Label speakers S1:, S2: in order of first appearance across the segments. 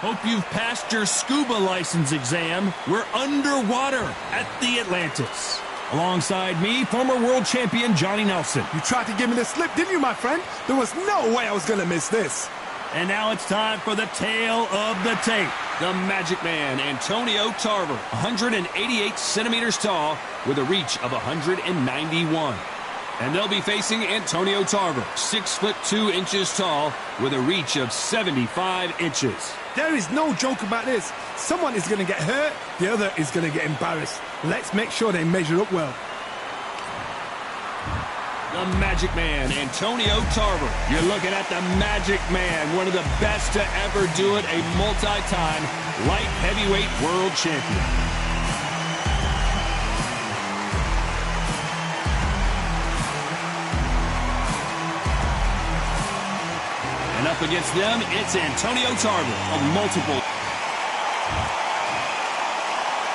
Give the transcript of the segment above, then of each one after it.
S1: Hope you've passed your scuba license exam. We're underwater at the Atlantis. Alongside me, former world champion Johnny Nelson.
S2: You tried to give me the slip, didn't you, my friend? There was no way I was going to miss this.
S1: And now it's time for the tale of the tape.
S3: The Magic Man, Antonio Tarver, 188 centimeters tall with a reach of 191. And they'll be facing Antonio Tarver, 6'2" tall with a reach of 75 inches.
S2: There is no joke about this. Someone is going to get hurt, the other is going to get embarrassed. Let's make sure they measure up well.
S3: The Magic Man, Antonio Tarver. You're looking at the Magic Man, one of the best to ever do it, a multi-time light heavyweight world champion. And up against them, it's Antonio Tarver of multiple.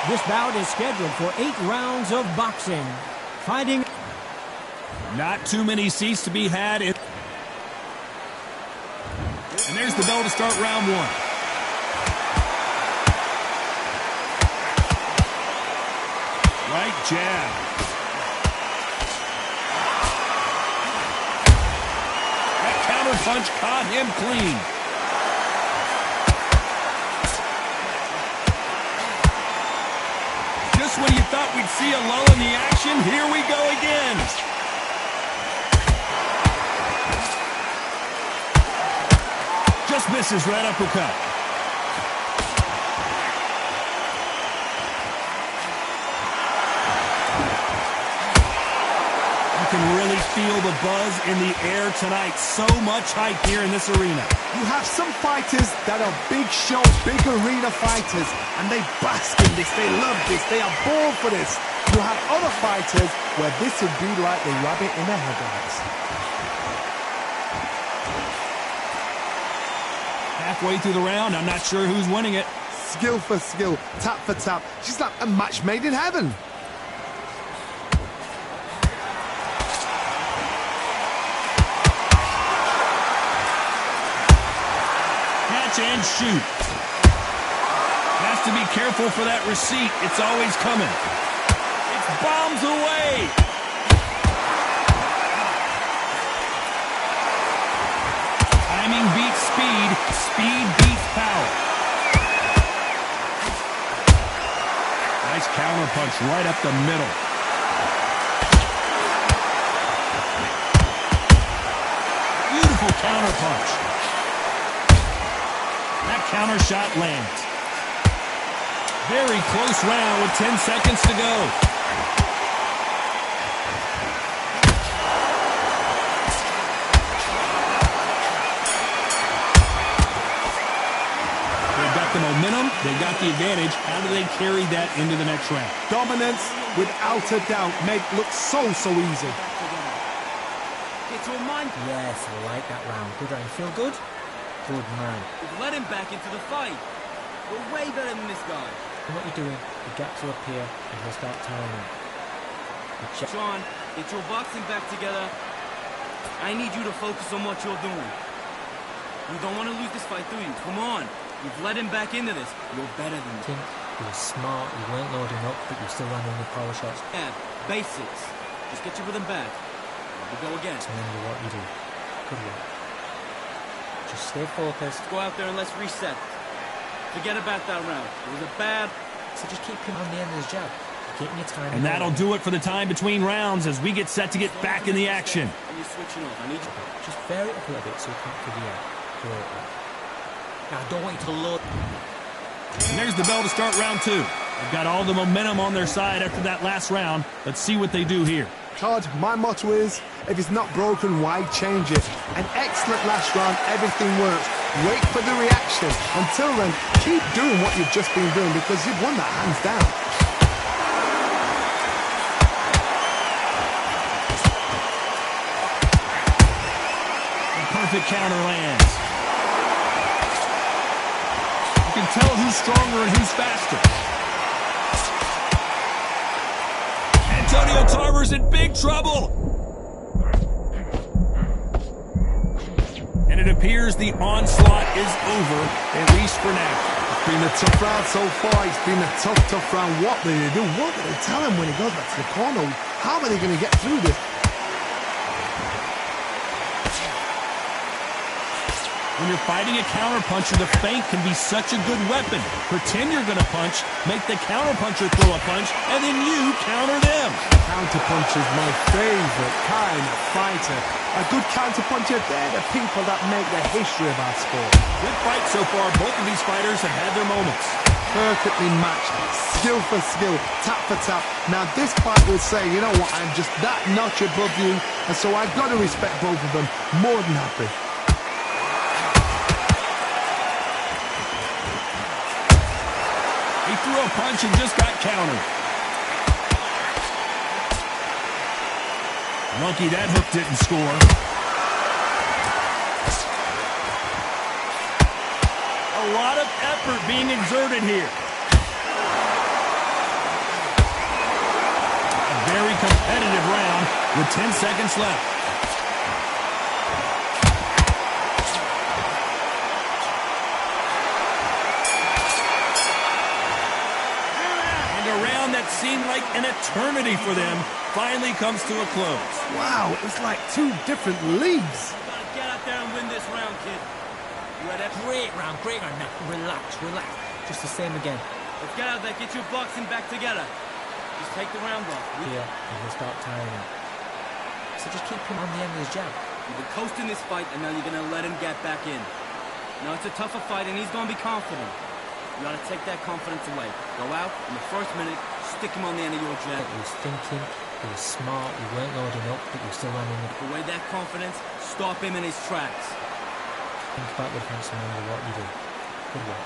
S4: This bout is scheduled for 8 rounds of boxing. Fighting.
S1: Not too many seats to be had. And there's the bell to start round 1. Right jab. That counter punch caught him clean. Just when you thought we'd see a lull in the action, here we go again. Just misses right uppercut. You can really feel the buzz in the air tonight. So much hype here in this arena.
S2: You have some fighters that are big show, big arena fighters, and they bask in this, they love this, they are born for this. You have other fighters where this would be like the rabbit in the headlights.
S1: Halfway through the round, I'm not sure who's winning it.
S2: Skill for skill, tap for tap. She's like a match made in heaven.
S1: Catch and shoot. Has to be careful for that receipt. It's always coming. It's bombs away. Timing beats speed. Speed beats power. Nice counter punch right up the middle. Beautiful counter punch. That counter shot lands. Very close round with 10 seconds to go. The momentum, they got the advantage. How do they carry that into the next round?
S2: Dominance, without a doubt, make look so easy.
S5: Get your mind.
S4: Yes, I like that round. Good round. Feel good? Good man.
S5: We've let him back into the fight. We're way better than this guy.
S4: And what you're doing, the gaps will appear and he'll start tiring him.
S5: Sean, get your boxing back together. I need you to focus on what you're doing. You don't want to lose this fight, do you? Come on. You've let him back into this. You're better than
S4: I think you were smart, you weren't loading up, but you're still landing your power shots.
S5: Yeah, basics. Just get your rhythm back. Here we go again.
S4: Just remember what you do. Good work. Just stay focused.
S5: Go out there and let's reset. Forget about that round. It was a bad...
S4: So just keep him on the end of his jab. Keeping your time.
S1: And that'll do it for the time between rounds as we get set to get back in the action.
S5: And you're switching off. I need you.
S4: Just vary it up a little bit so you can't figure out. Great. Now, I don't want you to load.
S1: And there's the bell to start round 2. They've got all the momentum on their side after that last round. Let's see what they do here.
S2: Todd, my motto is, if it's not broken, why change it? An excellent last round, everything works. Wait for the reaction. Until then, keep doing what you've just been doing because you've won that hands down.
S1: A perfect counter lands. You can tell who's stronger and who's faster. Antonio Tarver's in big trouble. And
S3: And it appears the onslaught is over, at least for now.
S2: It's been a tough round so far. It's been a tough round. What do they do? What do they tell him when he goes back to the corner? How are they going to get through this?
S3: When you're fighting a counterpuncher, the feint can be such a good weapon. Pretend you're going to punch, make the counterpuncher throw a punch, and then you counter them.
S2: Counterpuncher is my favorite kind of fighter. A good counterpuncher, they're the people that make the history of our sport.
S3: Good fight so far. Both of these fighters have had their moments.
S2: Perfectly matched, skill for skill, tap for tap. Now this fight will say, you know what, I'm just that notch above you, and so I've got to respect both of them. More than happy.
S3: He threw a punch and just got countered. Lucky that hook didn't score. A lot of effort being exerted here. A very competitive round with 10 seconds left. That seemed like an eternity for them finally comes to a close.
S2: Wow, it's like two different leagues.
S5: You gotta get out there and win this round, kid. You had a
S4: Great round. Now, relax. Just the same again.
S5: Let's get out there, get your boxing back together. Just take the round off.
S4: Yeah, and he'll start tiring him. So just keep him on the end of his jab.
S5: You've been coasting this fight, and now you're gonna let him get back in. Now it's a tougher fight, and he's gonna be confident. You gotta take that confidence away. Go out in the first minute, stick him on the end of your jab.
S4: He was thinking, he was smart, you weren't loading up, but you were still landing it.
S5: Away that confidence, stop him in his tracks.
S4: Think about the defense no matter what you do. Good work.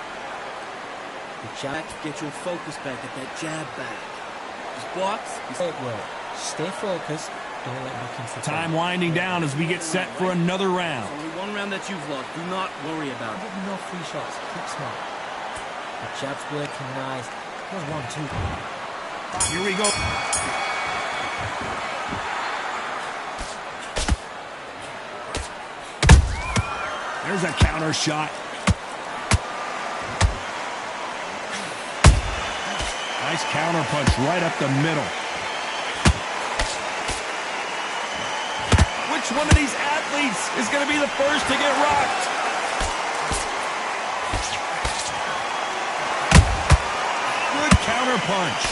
S5: The jab, get your focus back, get that jab back. Just box.
S4: Great work. Stay focused, don't let back into the
S3: Time winding down as we get set for another round.
S5: Only one round that you've lost. Do not worry about it.
S4: Give him no free shots. Keep smart. The jab's working nice. There's 1, 2.
S3: Here we go. There's a counter shot. Nice counter punch right up the middle. Which one of these athletes is going to be the first to get rocked? Good counter punch.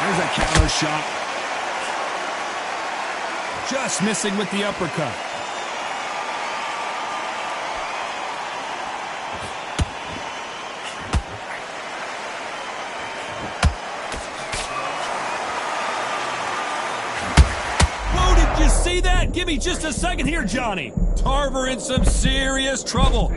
S3: There's a counter shot. Just missing with the uppercut. Whoa, did you see that? Give me just a second here, Johnny. Tarver in some serious trouble.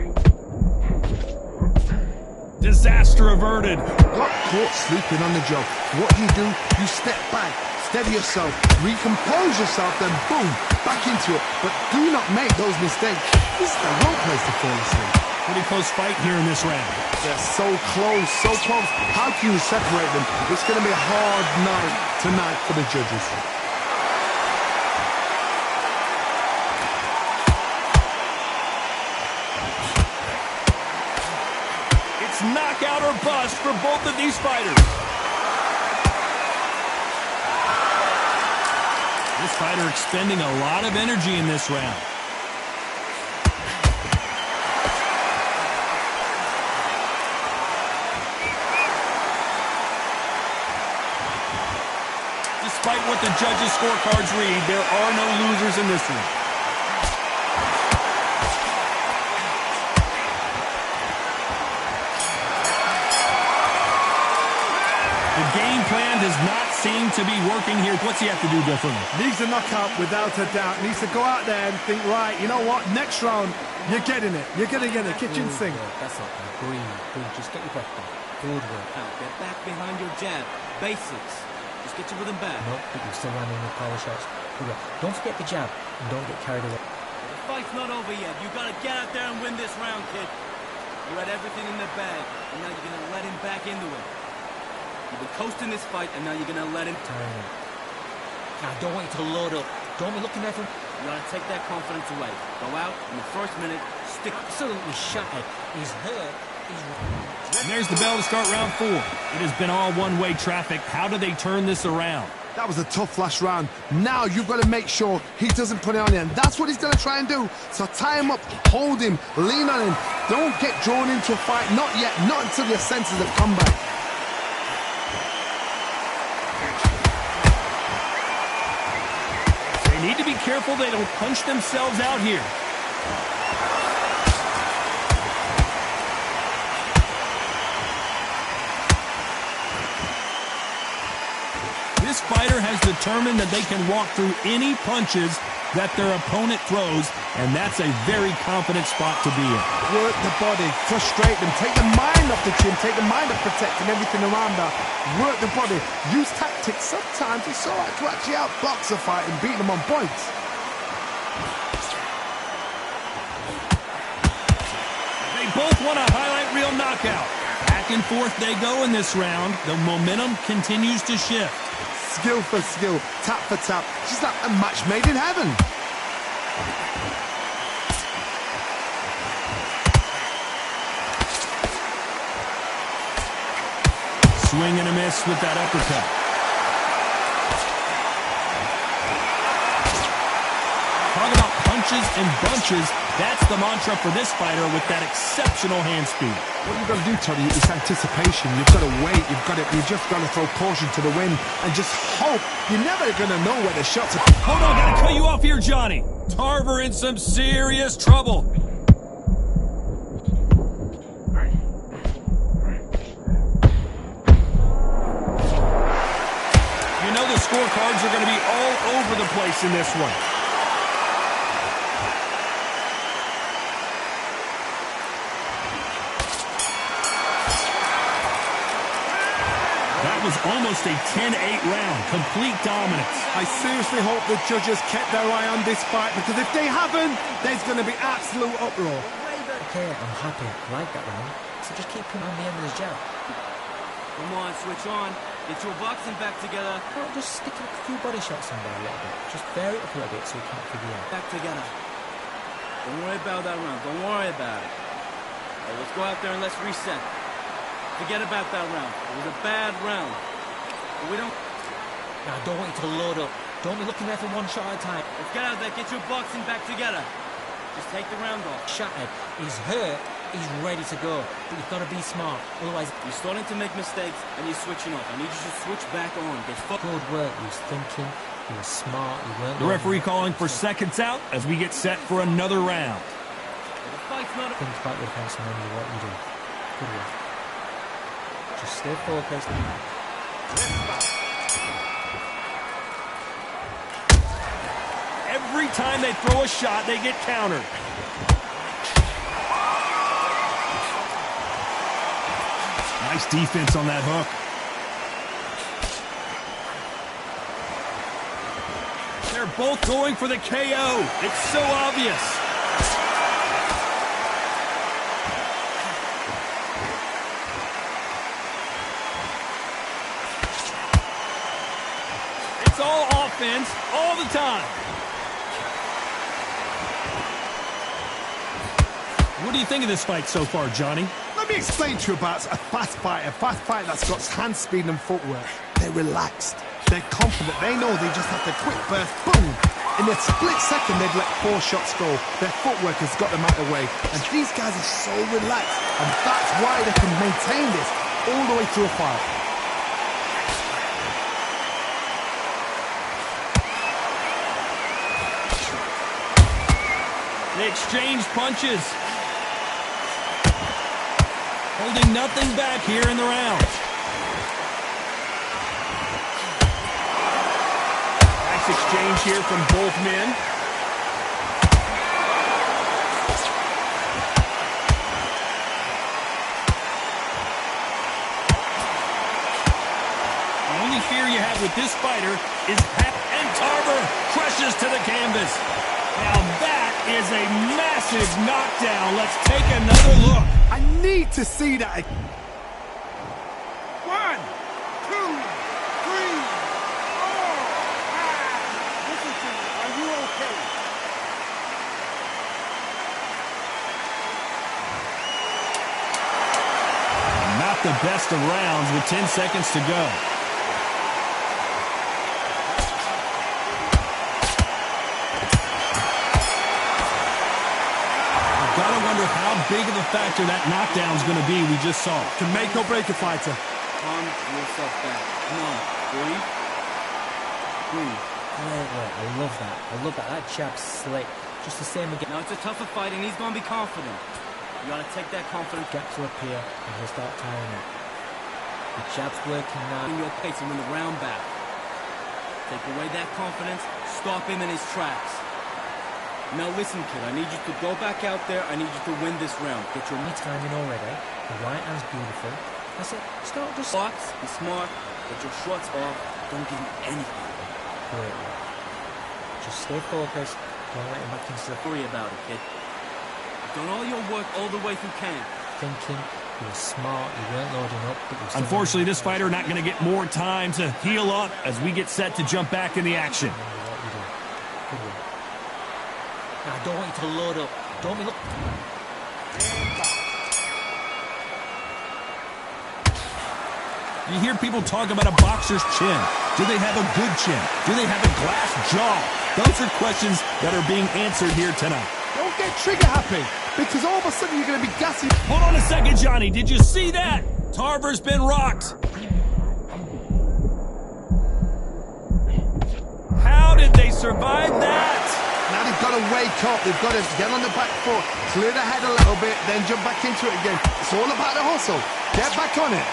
S3: Disaster averted.
S2: Got caught sleeping on the job. What do? You step back, steady yourself, recompose yourself, then boom, back into it. But do not make those mistakes. This is the wrong place to fall asleep.
S3: Pretty close fight here in this round.
S2: They're so close, so close. How can you separate them? It's going to be a hard night tonight for the judges.
S3: Knockout or bust for both of these fighters. This fighter expending a lot of energy in this round. Despite what the judges' scorecards read, there are no losers in this one. The game plan does not seem to be working here. What's he have to do differently?
S2: Needs a knockout without a doubt. Needs to go out there and think, right, you know what, next round, you're getting it. You're going to get a kitchen sink.
S4: That's it. Breathe. Just get your breath back. Good work.
S5: Now, get back behind your jab. Basics. Just get your rhythm back.
S4: No, but you're still landing with power shots. Good work. Don't forget the jab and don't get carried away.
S5: The fight's not over yet. You got to get out there and win this round, kid. You had everything in the bag, and now you're going to let him back into it. You've been coasting this fight, and now you're going to let him...
S4: Tiring him. Now, I don't want you to load up. Don't be looking there for...
S5: You gotta take that confidence away. Go out in the first minute, stick...
S4: Absolutely shattered. He's hurt.
S1: And there's the bell to start round 4. It has been all one-way traffic. How do they turn this around?
S2: That was a tough last round. Now you've got to make sure he doesn't put it on you, and that's what he's going to try and do. So tie him up, hold him, lean on him. Don't get drawn into a fight. Not yet. Not until your senses have come back.
S1: They need to be careful they don't punch themselves out here. This fighter has determined that they can walk through any punches that their opponent throws, and that's a very confident spot to be in.
S2: Work the body, frustrate them, take the mind off the chin, take the mind off protecting everything around that. Work the body, use tactics. Sometimes it's all right to actually outbox a fight and beat them on points.
S1: They both want a highlight reel knockout. Back and forth they go in this round. The momentum continues to shift.
S2: Skill for skill, tap for tap. She's like a match made in heaven.
S1: Swing and a miss with that uppercut. Talk about punches and bunches. That's the mantra for this fighter with that exceptional hand speed.
S2: What you've got to do, Tony, is anticipation. You've got to wait. You've just got to throw caution to the wind and just hope. You're never going to know where the shots are.
S1: Hold on, gotta cut you off here, Johnny. Tarver in some serious trouble. You know the scorecards are going to be all over the place in this one. That was almost a 10-8 round. Complete dominance.
S2: I seriously hope the judges kept their eye on this fight, because if they haven't, there's going to be absolute uproar.
S4: Okay, I'm happy. I like that round. So just keep him on the end of his jab.
S5: Come on, switch on. Get your boxing back together.
S4: Well, just stick a few body shots in there a little bit. Just vary it up a little bit so we can't figure out.
S5: Back together. Don't worry about that round. Don't worry about it. Hey, let's go out there and let's reset. Forget about that round. It was a bad round. We don't...
S4: Now, I don't want you to load up. Don't be looking there for one shot at a time.
S5: Let's get out there. Get your boxing back together. Just take the round off.
S4: Shattered. He's hurt. He's ready to go. But you've got to be smart. Otherwise...
S5: You're starting to make mistakes and you're switching off. I need you to switch back on.
S4: Good work. He was thinking. He was smart. He weren't...
S1: The referee calling for seconds out as we get set for another round.
S5: The fight's not...
S4: Think back with defense and remember what you do. Good work. Just stay focused.
S1: Every time they throw a shot, they get countered. Nice defense on that hook. They're both going for the KO. It's so obvious. It's all offense, all the time. What do you think of this fight so far, Johnny?
S2: Let me explain to you about a fast fight that's got hand speed and footwork. They're relaxed. They're confident. They know they just have to quick burst, boom. In a split second, they'd let 4 shots go. Their footwork has got them out of the way. And these guys are so relaxed. And that's why they can maintain this all the way through a fight.
S1: They exchange punches. Holding nothing back here in the round. Nice exchange here from both men. The only fear you have with this fighter is and Tarver crushes to the canvas. Now that is a massive knockdown. Let's take another look.
S2: I need to see that. 1, 2, 3, 4, 5. Listen to me. Are
S1: out the best of rounds with 10 seconds to go. I've got to wonder how big of a factor that knockdown is going to be we just saw.
S2: Can make or break a fighter.
S5: Calm yourself back. Come on, breathe. Breathe.
S4: Great work. I love that. I love that. That jab's slick. Just the same again.
S5: Now it's a tougher fight, and he's going to be confident. You got to take that confidence.
S4: Gaps will appear, and he'll start tiring up. The jab's working now.
S5: In your pace and win the round back. Take away that confidence. Stop him in his tracks. Now listen, kid. I need you to go back out there. I need you to win this round. Get your
S4: Knee timing already. The right hand's beautiful. That's it. Start just...
S5: box. Be smart. Get your shots off. Don't give him anything.
S4: Great work. Just stay focused. Don't let him back into the...
S5: Worry about it, kid. You've done all your work all the way through camp.
S4: Thinking, you were smart, you weren't loading up, but you still...
S1: Unfortunately, this fighter not going to get more time to heal up as we get set to jump back in the action.
S4: Remember what you do. Good work. Now, I don't want you to load up. Don't be...
S1: You hear people talk about a boxer's chin. Do they have a good chin? Do they have a glass jaw? Those are questions that are being answered here tonight.
S2: Don't get trigger happy, because all of a sudden you're going to be gassy.
S1: Hold on a second, Johnny. Did you see that? Tarver's been rocked. How did they survive that?
S2: Now they've got to wake up. They've got to get on the back foot, clear the head a little bit, then jump back into it again. It's all about the hustle. Get back on it.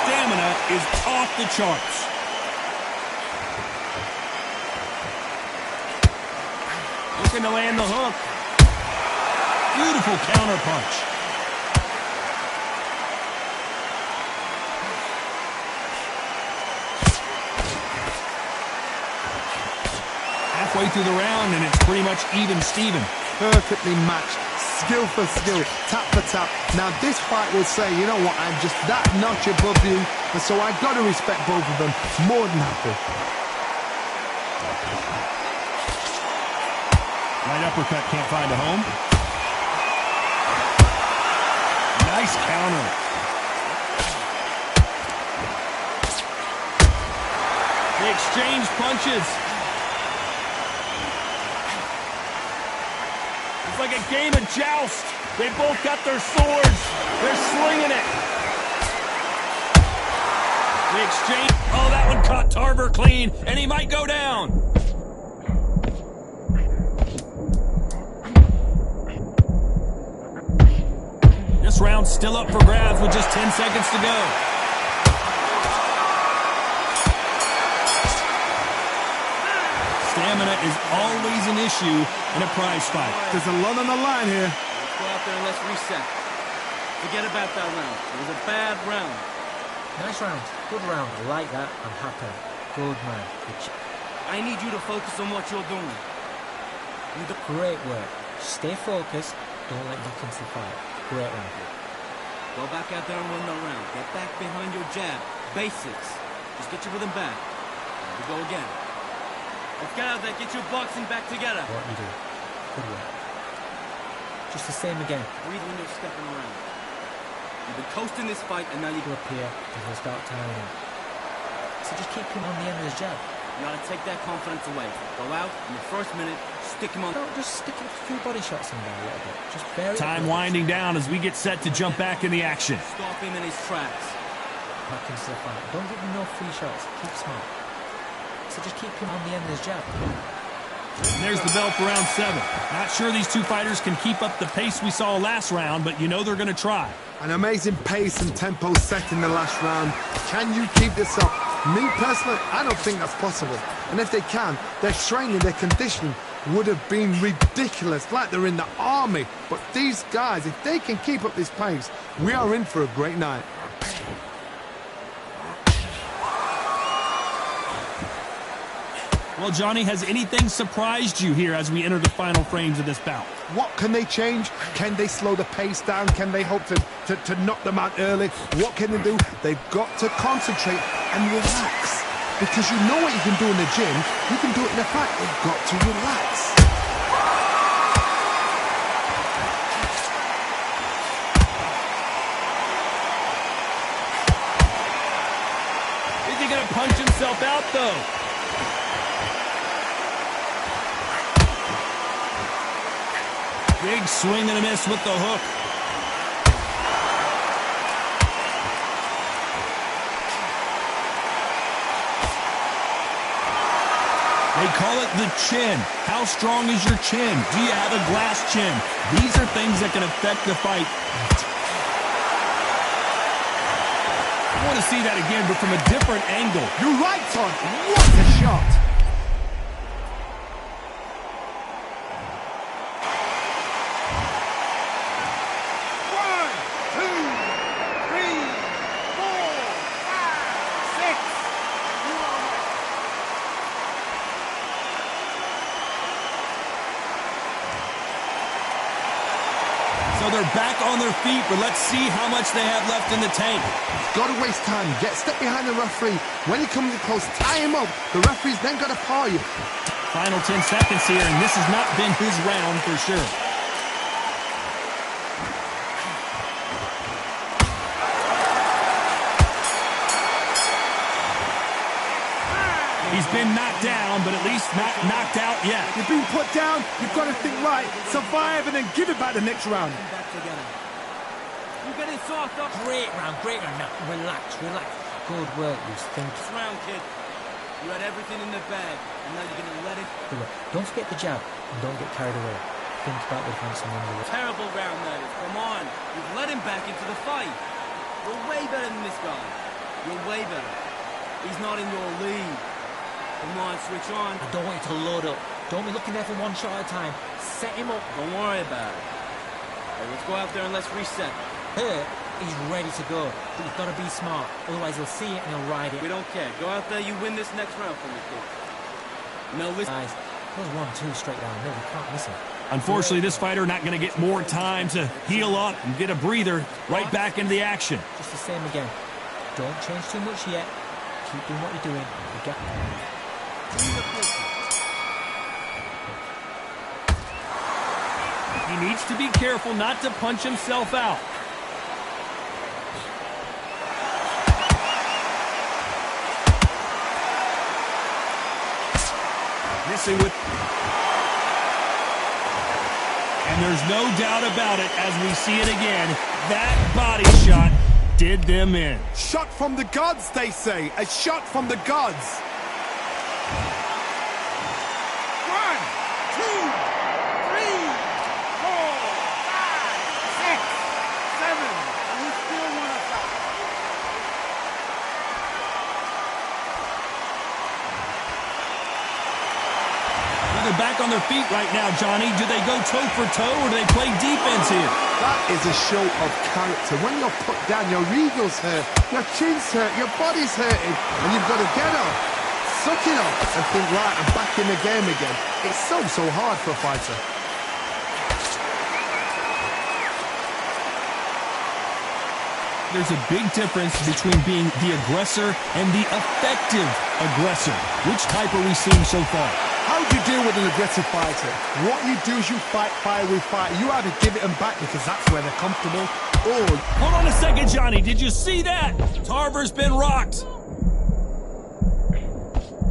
S1: Stamina is off the charts. Looking to land the hook. Beautiful counter punch. Halfway through the round, and it's pretty much even Steven.
S2: Perfectly matched. Skill for skill, tap for tap. Now this fight will say, you know what, I'm just that notch above you, and so I've got to respect both of them. More than happy.
S1: Right uppercut can't find a home. Nice counter. They exchange punches. It's like a game of joust. They both got their swords. They're slinging it. They exchange. Oh, that one caught Tarver clean, and he might go down. This round's still up for grabs with just 10 seconds to go. Stamina is always an issue in a prize fight.
S2: There's a lot on the line here.
S5: Let's go out there and let's reset. Forget about that round. It was a bad round.
S4: Nice round. Good round. I like that. I'm happy. Good man.
S5: I need you to focus on what you're doing.
S4: Great work. Stay focused. Don't let back into the fight. Great round.
S5: Go back out there and win the round. Get back behind your jab. Basics. Just get your rhythm back. There we go again. Let's get out there. Get your boxing back together.
S4: What you do. Good work. Just the same again.
S5: Breathe when you're stepping around. You've been coasting this fight, and now you
S4: He'll appear, and he'll start tiring up. So just keep him on the end of his jab.
S5: You gotta take that confidence away. Go out in the first minute, stick him on.
S4: Don't just stick a few body shots in there a little bit. Just vary.
S1: Time winding down as we get set to jump back in the action.
S5: Stop him in his tracks.
S4: Back into the fight. Don't give him no free shots. Keep smart. So just keep him on the end of his jab.
S1: And there's the bell for round 7. Not sure these two fighters can keep up the pace we saw last round, but you know they're going to try.
S2: An amazing pace and tempo set in the last round. Can you keep this up? Me personally, I don't think that's possible. And if they can, their training, their conditioning would have been ridiculous, like they're in the army. But these guys, if they can keep up this pace, we are in for a great night.
S1: Well, Johnny, has anything surprised you here as we enter the final frames of this bout?
S2: What can they change? Can they slow the pace down? Can they hope to knock them out early? What can they do? They've got to concentrate and relax. Because you know what you can do in the gym, you can do it in the fight. You've got to relax.
S1: Is he going to punch himself out, though? Big swing and a miss with the hook. They call it the chin. How strong is your chin? Do you have a glass chin? These are things that can affect the fight. I want to see that again, but from a different angle.
S2: You're right, Todd. What a shot.
S1: So they're back on their feet, but let's see how much they have left in the tank.
S2: Got to waste time. Step behind the referee. When he comes in close, tie him up. The referee's then got to paw you.
S1: Final 10 seconds here, and this has not been his round for sure. He's been knocked down, but at least not knocked out yet.
S2: You've been put down. You've got to think right, survive, and then give it back the next round.
S4: Back together.
S5: You're getting soft up.
S4: Great round, great round. Now, relax, relax. Good work, you think.
S5: This round, kid. You had everything in the bag, and now you're going to let it.
S4: But look, don't forget the jab, and don't get carried away. Think about the defense and then the
S5: Terrible round, that is. Come on. You've let him back into the fight. You're way better than this guy. You're way better. He's not in your league. Come on, switch on.
S4: I don't want you to load up. Don't be looking there for one shot at a time. Set him up.
S5: Don't worry about it. Hey, let's go out there and let's reset.
S4: Hurt, he's ready to go. But you've got to be smart. Otherwise, he'll see it and he'll ride it.
S5: We don't care. Go out there, you win this next round for me, kid. Now listen.
S4: Guys, those 1-2 straight down the middle. You can't miss him.
S1: Unfortunately, this fighter not going to get more time to heal up and get a breather right back into the action.
S4: Just the same again. Don't change too much yet. Keep doing what you're doing. You got
S1: He needs to be careful not to punch himself out. Missing with... And there's no doubt about it as we see it again. That body shot did them in.
S2: Shot from the gods, they say. A shot from the gods. 1, 2, 3, 4, 5, 6, 7. And we still want to fight.
S1: They're back on their feet right now, Johnny. Do they go toe for toe or do they play defense here?
S2: That is a show of character. When you're put down, your ego's hurt, your chin's hurt, your body's hurting, and you've got to get up, suck it up, and think, right, I'm back in the game again. It's so hard for a fighter.
S1: There's a big difference between being the aggressor and the effective aggressor. Which type are we seeing so far?
S2: How do you deal with an aggressive fighter? What you do is you fight fire with fire. You either give it them back because that's where they're comfortable, or...
S1: Hold on a second, Johnny. Did you see that? Tarver's been rocked.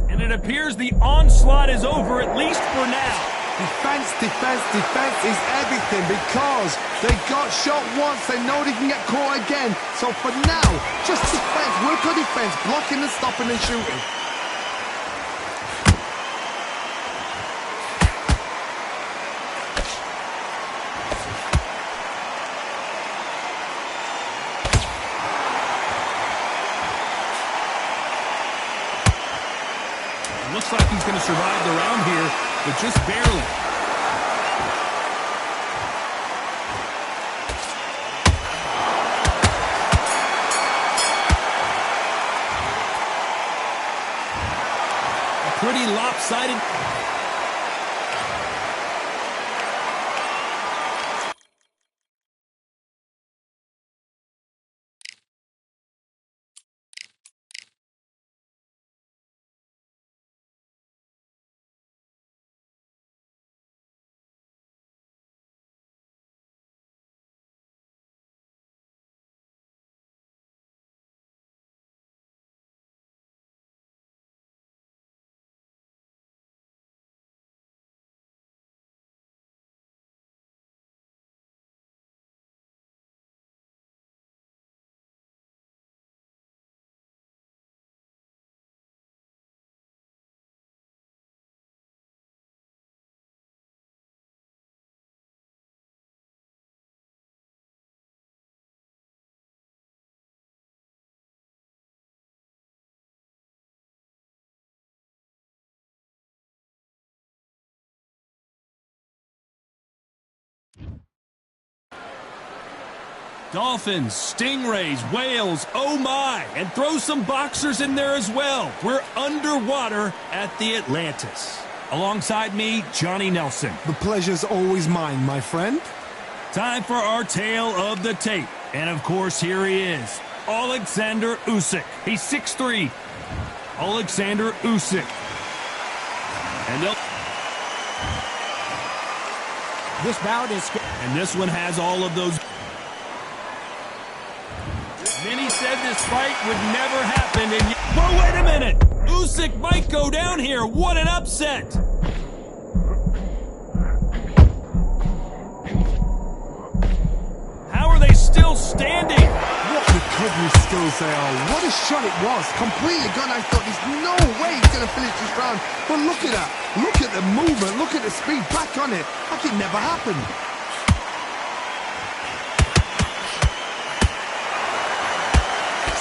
S1: And it appears the onslaught is over, at least for now.
S2: Defense, defense, defense is everything because they got shot once. They know they can get caught again. So for now, just defense. Work on defense. Blocking and stopping and shooting.
S1: Looks like he's going to survive the round here, but just barely. A pretty lopsided...
S3: Dolphins, stingrays, whales, oh my, and throw some boxers in there as well. We're underwater at the Atlantis.
S1: Alongside me, Johnny Nelson.
S2: The pleasure's always mine, my friend.
S1: Time for our tale of the tape. And of course, here he is, Alexander Usyk. He's 6'3". Alexander Usyk. And
S4: This bout is...
S1: And this one has all of those. Many said this fight would never happen, and whoa, wait a minute! Usyk might go down here. What an upset! How are they still standing?
S2: What recovery skills they are. What a shot it was. Completely gone. I thought there's no way he's going to finish this round. But look at that. Look at the movement. Look at the speed. Back on it. Like it never happened.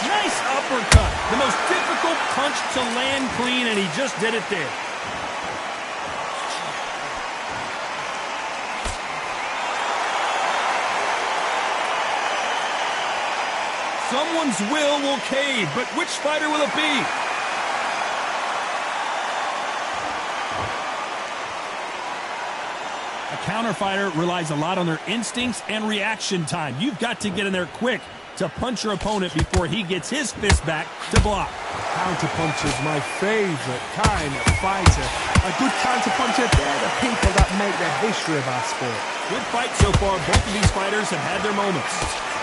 S1: Nice uppercut. The most difficult punch to land clean, and he just did it there. Someone's will cave, but which fighter will it be? A counter fighter relies a lot on their instincts and reaction time. You've got to get in there quick to punch your opponent before he gets his fist back to block.
S2: Counterpuncher is my favorite kind of fighter. A good counterpuncher, they're the people that make the history of our sport.
S1: Good fight so far. Both of these fighters have had their moments.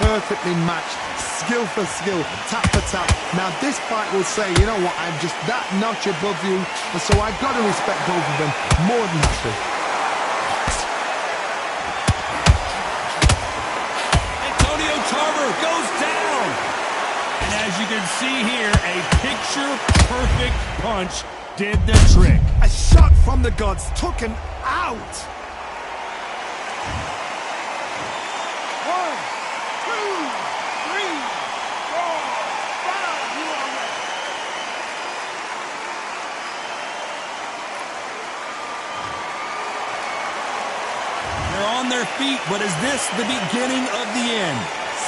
S2: Perfectly matched, skill for skill, tap for tap. Now this fight will say, you know what, I'm just that notch above you, and so I've got to respect both of them more than happy.
S1: Antonio Tarver goes down. And as you can see here, a picture-perfect punch did the trick.
S2: A shot from the gods took him out. 1, 2, 3, 4, 5. You are ready.
S1: They're on their feet, but is this the beginning of the end?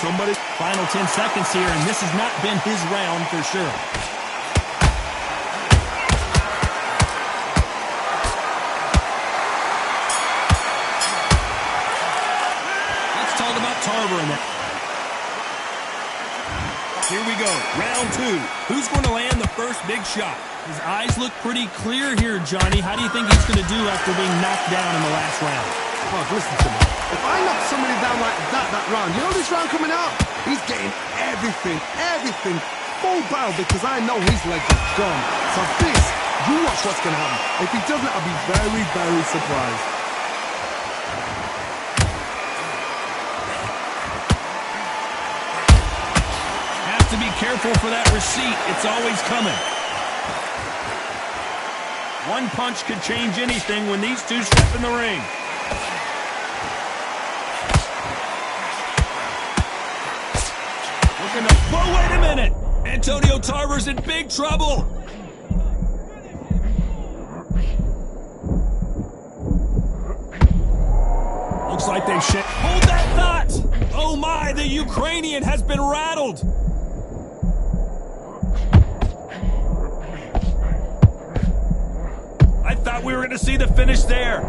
S2: Somebody.
S1: Final 10 seconds here, and this has not been his round for sure. Let's talk about Tarver in that. Here we go, round 2. Who's going to land the first big shot? His eyes look pretty clear here, Johnny. How do you think he's going to do after being knocked down in the last round?
S2: Mark, listen to me. If I knock somebody down like that round, you know this round coming out? He's getting everything, full barrel, because I know his legs are gone. So this, you watch what's going to happen. If he doesn't, I'll be very, very surprised.
S1: Have to be careful for that receipt. It's always coming. One punch could change anything when these two step in the ring. Whoa, wait a minute! Antonio Tarver's in big trouble! Looks like they shit. Hold that thought! Oh my, the Ukrainian has been rattled! I thought we were going to see the finish there.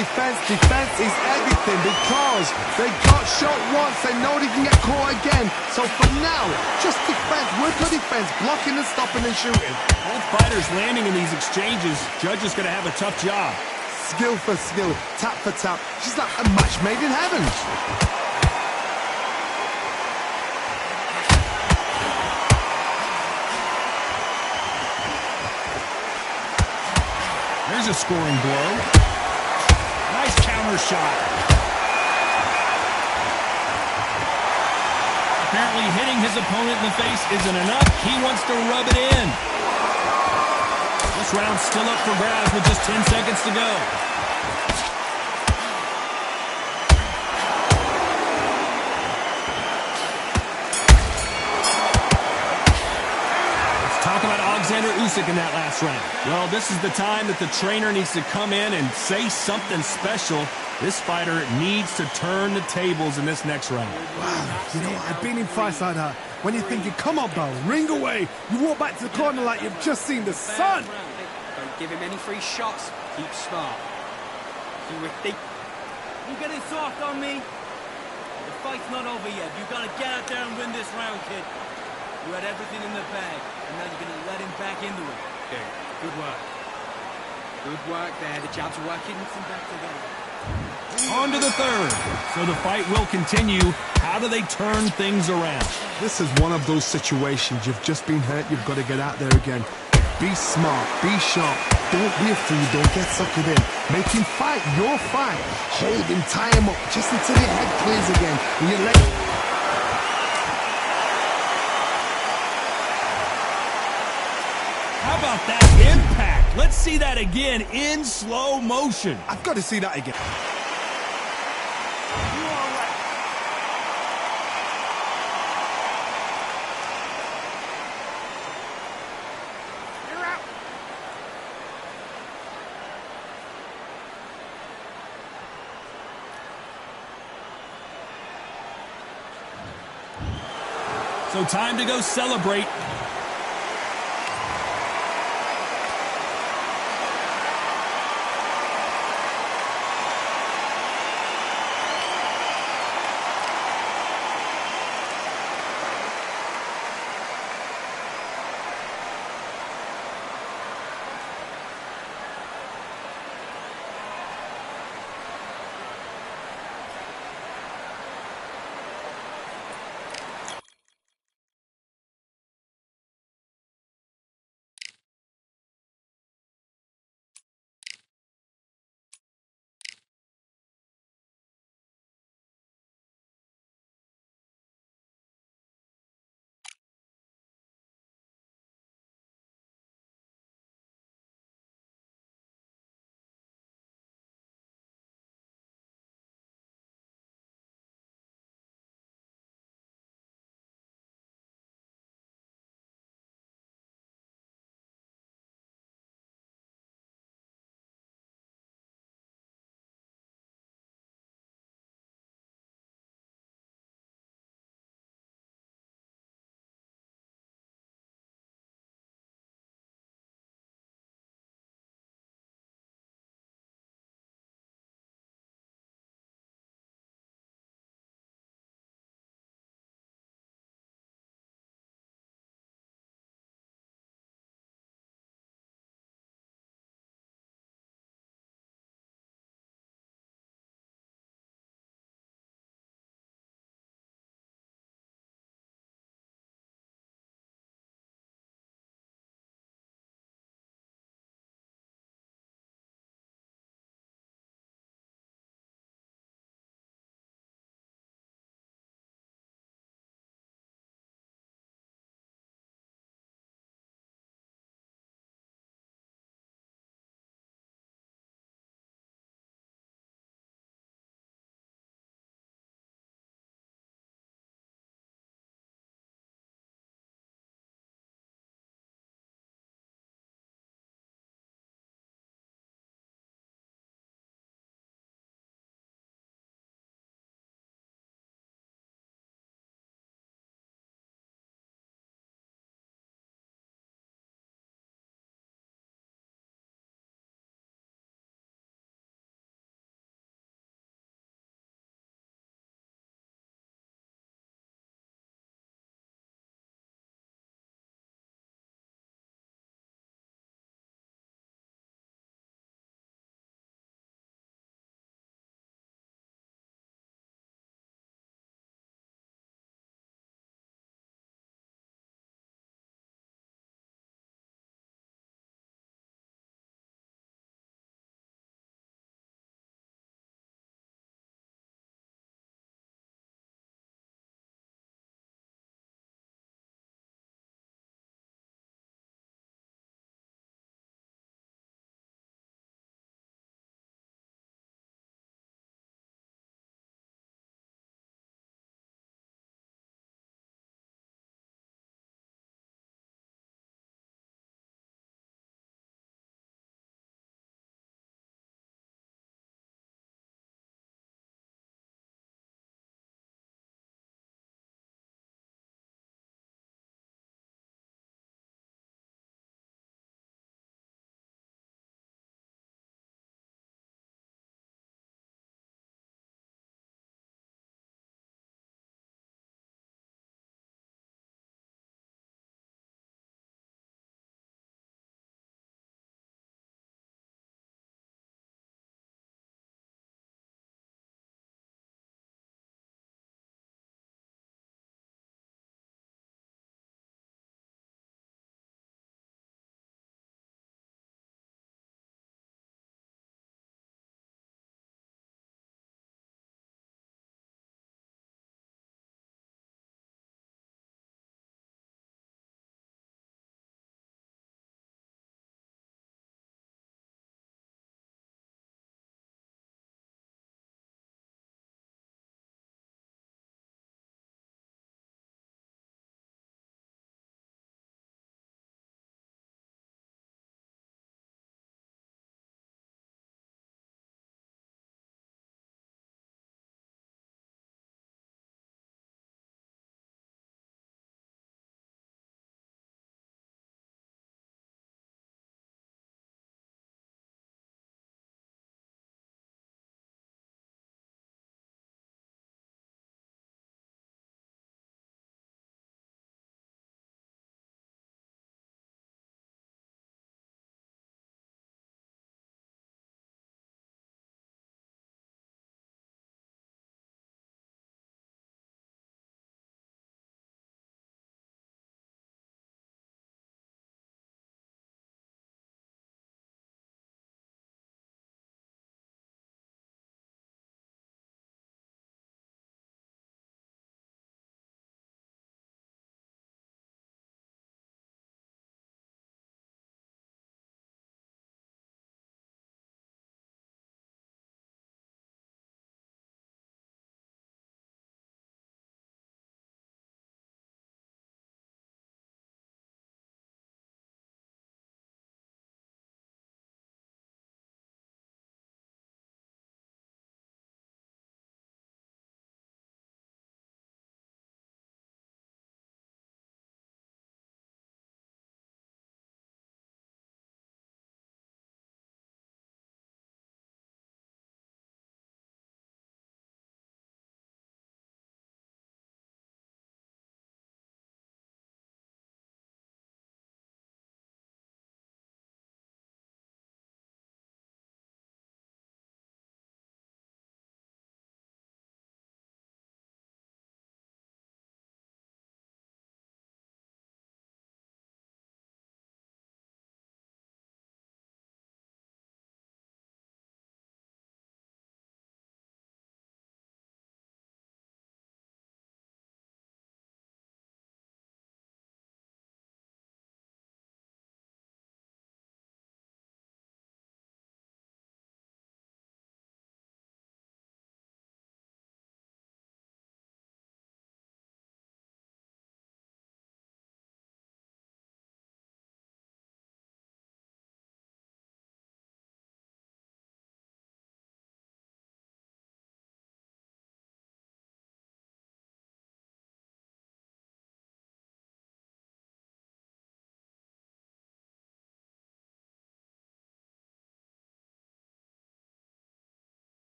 S2: Defense is everything, because they got shot once, they know they can get caught again. So for now, just defense, work on defense, blocking and stopping and shooting.
S1: Both fighters landing in these exchanges. Judge is going to have a tough job.
S2: Skill for skill, tap for tap. She's like a match made in heaven.
S1: There's a scoring blow. Nice counter shot. Apparently hitting his opponent in the face isn't enough. He wants to rub it in. This round's still up for grabs with just 10 seconds to go. Let's talk about Alexander Usyk in that last round. Well, this is the time that the trainer needs to come in and say something special. This fighter needs to turn the tables in this next round.
S2: Wow, you know, I've been in fights like that. When you're thinking, come on, Bell, ring away. You walk back to the corner like you've just seen the sun.
S6: Don't give him any free shots. Keep smart.
S5: You're getting soft on me. The fight's not over yet. You gotta get out there and win this round, kid. You had everything in the bag, and now you're gonna let him back into it.
S6: Okay, good work. Good work there. The jabs are working.
S5: Put them back together.
S1: On to the third. So the fight will continue. How do they turn things around?
S2: This is one of those situations. You've just been hurt. You've got to get out there again. Be smart. Be sharp. Don't be a fool. Don't get suckered in. Make him fight your fight. Hold him. Tie him up just until your head clears again. And you let...
S1: How about that impact? Let's see that again in slow motion.
S2: I've got to see that again.
S1: So time to go celebrate.